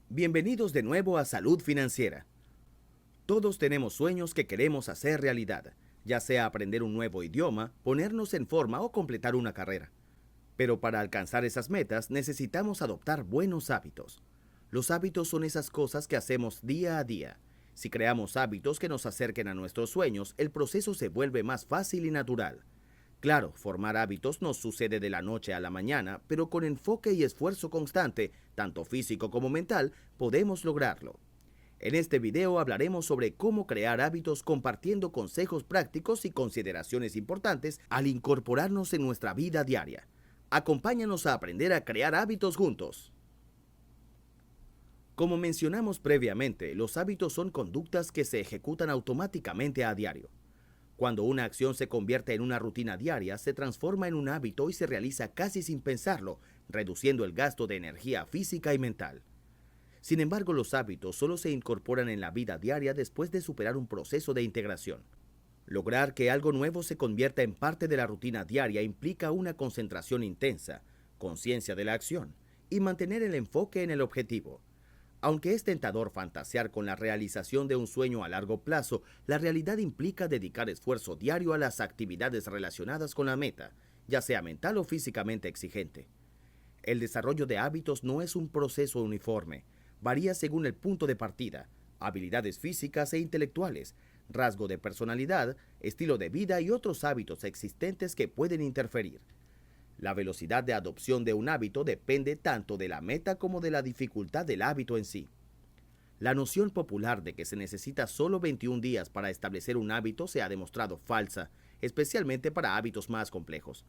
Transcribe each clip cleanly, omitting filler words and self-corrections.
Bienvenidos de nuevo a Salud Financiera. Todos tenemos sueños que queremos hacer realidad, ya sea aprender un nuevo idioma, ponernos en forma o completar una carrera. Pero para alcanzar esas metas necesitamos adoptar buenos hábitos. Los hábitos son esas cosas que hacemos día a día. Si creamos hábitos que nos acerquen a nuestros sueños, el proceso se vuelve más fácil y natural. Claro, formar hábitos no sucede de la noche a la mañana, pero con enfoque y esfuerzo constante, tanto físico como mental, podemos lograrlo. En este video hablaremos sobre cómo crear hábitos compartiendo consejos prácticos y consideraciones importantes al incorporarnos en nuestra vida diaria. Acompáñanos a aprender a crear hábitos juntos. Como mencionamos previamente, los hábitos son conductas que se ejecutan automáticamente a diario. Cuando una acción se convierte en una rutina diaria, se transforma en un hábito y se realiza casi sin pensarlo, reduciendo el gasto de energía física y mental. Sin embargo, los hábitos solo se incorporan en la vida diaria después de superar un proceso de integración. Lograr que algo nuevo se convierta en parte de la rutina diaria implica una concentración intensa, conciencia de la acción y mantener el enfoque en el objetivo. Aunque es tentador fantasear con la realización de un sueño a largo plazo, la realidad implica dedicar esfuerzo diario a las actividades relacionadas con la meta, ya sea mental o físicamente exigente. El desarrollo de hábitos no es un proceso uniforme, varía según el punto de partida, habilidades físicas e intelectuales, rasgo de personalidad, estilo de vida y otros hábitos existentes que pueden interferir. La velocidad de adopción de un hábito depende tanto de la meta como de la dificultad del hábito en sí. La noción popular de que se necesita solo 21 días para establecer un hábito se ha demostrado falsa, especialmente para hábitos más complejos.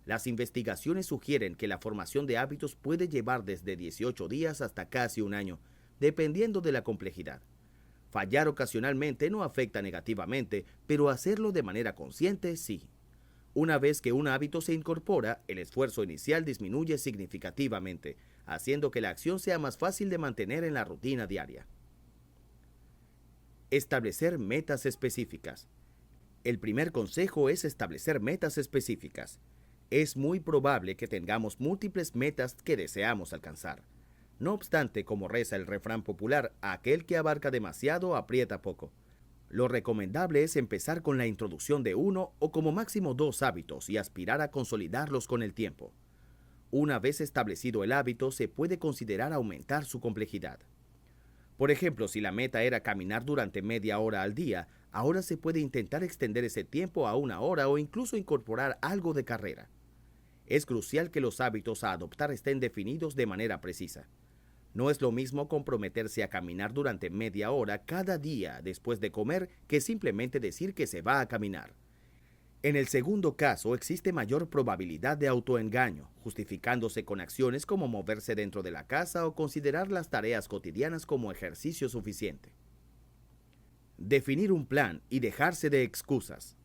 Las investigaciones sugieren que la formación de hábitos puede llevar desde 18 días hasta casi un año, dependiendo de la complejidad. Fallar ocasionalmente no afecta negativamente, pero hacerlo de manera consciente sí. Una vez que un hábito se incorpora, el esfuerzo inicial disminuye significativamente, haciendo que la acción sea más fácil de mantener en la rutina diaria. Establecer metas específicas. El primer consejo es establecer metas específicas. Es muy probable que tengamos múltiples metas que deseamos alcanzar. No obstante, como reza el refrán popular, aquel que abarca demasiado aprieta poco. Lo recomendable es empezar con la introducción de uno o como máximo 2 hábitos y aspirar a consolidarlos con el tiempo. Una vez establecido el hábito, se puede considerar aumentar su complejidad. Por ejemplo, si la meta era caminar durante media hora al día, ahora se puede intentar extender ese tiempo a 1 hora o incluso incorporar algo de carrera. Es crucial que los hábitos a adoptar estén definidos de manera precisa. No es lo mismo comprometerse a caminar durante media hora cada día después de comer que simplemente decir que se va a caminar. En el segundo caso existe mayor probabilidad de autoengaño, justificándose con acciones como moverse dentro de la casa o considerar las tareas cotidianas como ejercicio suficiente. Definir un plan y dejarse de excusas.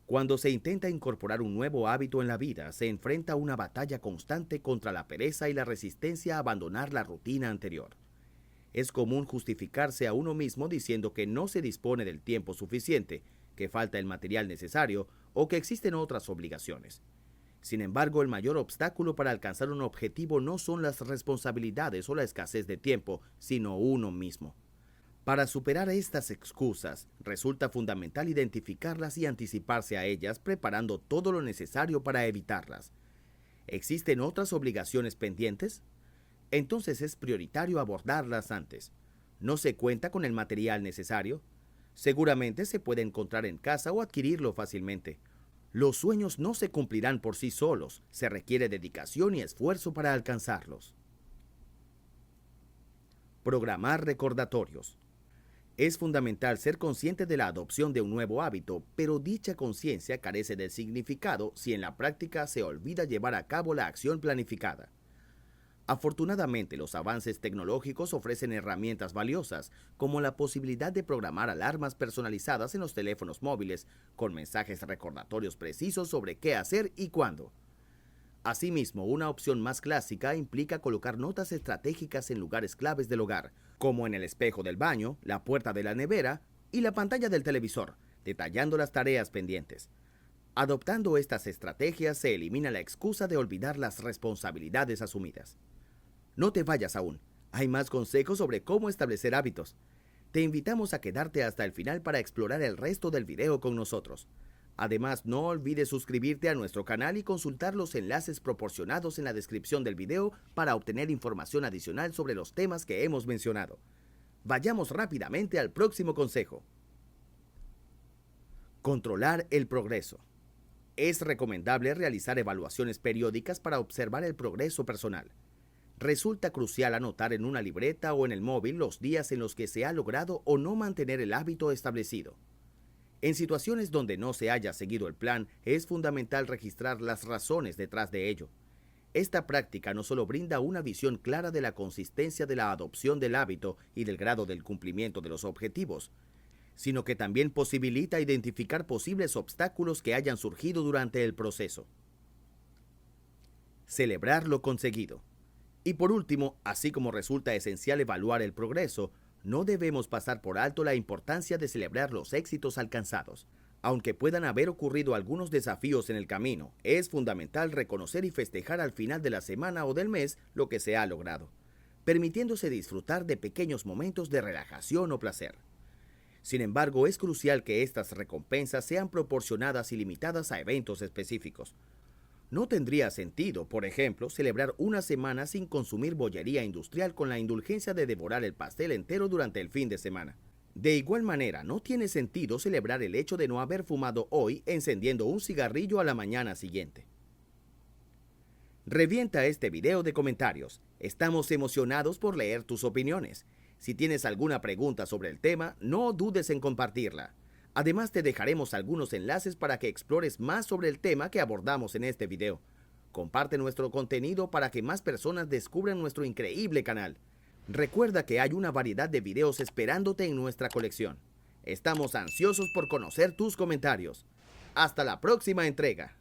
Cuando se intenta incorporar un nuevo hábito en la vida, se enfrenta a una batalla constante contra la pereza y la resistencia a abandonar la rutina anterior. Es común justificarse a uno mismo diciendo que no se dispone del tiempo suficiente, que falta el material necesario o que existen otras obligaciones. Sin embargo, el mayor obstáculo para alcanzar un objetivo no son las responsabilidades o la escasez de tiempo, sino uno mismo. Para superar estas excusas, resulta fundamental identificarlas y anticiparse a ellas preparando todo lo necesario para evitarlas. ¿Existen otras obligaciones pendientes? Entonces es prioritario abordarlas antes. ¿No se cuenta con el material necesario? Seguramente se puede encontrar en casa o adquirirlo fácilmente. Los sueños no se cumplirán por sí solos, se requiere dedicación y esfuerzo para alcanzarlos. Programar recordatorios. Es fundamental ser consciente de la adopción de un nuevo hábito, pero dicha conciencia carece del significado si en la práctica se olvida llevar a cabo la acción planificada. Afortunadamente, los avances tecnológicos ofrecen herramientas valiosas, como la posibilidad de programar alarmas personalizadas en los teléfonos móviles, con mensajes recordatorios precisos sobre qué hacer y cuándo. Asimismo, una opción más clásica implica colocar notas estratégicas en lugares claves del hogar, como en el espejo del baño, la puerta de la nevera y la pantalla del televisor, detallando las tareas pendientes. Adoptando estas estrategias se elimina la excusa de olvidar las responsabilidades asumidas. No te vayas aún. Hay más consejos sobre cómo establecer hábitos. Te invitamos a quedarte hasta el final para explorar el resto del video con nosotros. Además, no olvides suscribirte a nuestro canal y consultar los enlaces proporcionados en la descripción del video para obtener información adicional sobre los temas que hemos mencionado. Vayamos rápidamente al próximo consejo. Controlar el progreso. Es recomendable realizar evaluaciones periódicas para observar el progreso personal. Resulta crucial anotar en una libreta o en el móvil los días en los que se ha logrado o no mantener el hábito establecido. En situaciones donde no se haya seguido el plan, es fundamental registrar las razones detrás de ello. Esta práctica no solo brinda una visión clara de la consistencia de la adopción del hábito y del grado del cumplimiento de los objetivos, sino que también posibilita identificar posibles obstáculos que hayan surgido durante el proceso. Celebrar lo conseguido. Y por último, así como resulta esencial evaluar el progreso, no debemos pasar por alto la importancia de celebrar los éxitos alcanzados. Aunque puedan haber ocurrido algunos desafíos en el camino, es fundamental reconocer y festejar al final de la semana o del mes lo que se ha logrado, permitiéndose disfrutar de pequeños momentos de relajación o placer. Sin embargo, es crucial que estas recompensas sean proporcionadas y limitadas a eventos específicos. No tendría sentido, por ejemplo, celebrar una semana sin consumir bollería industrial con la indulgencia de devorar el pastel entero durante el fin de semana. De igual manera, no tiene sentido celebrar el hecho de no haber fumado hoy encendiendo un cigarrillo a la mañana siguiente. Revienta este video de comentarios. Estamos emocionados por leer tus opiniones. Si tienes alguna pregunta sobre el tema, no dudes en compartirla. Además, te dejaremos algunos enlaces para que explores más sobre el tema que abordamos en este video. Comparte nuestro contenido para que más personas descubran nuestro increíble canal. Recuerda que hay una variedad de videos esperándote en nuestra colección. Estamos ansiosos por conocer tus comentarios. Hasta la próxima entrega.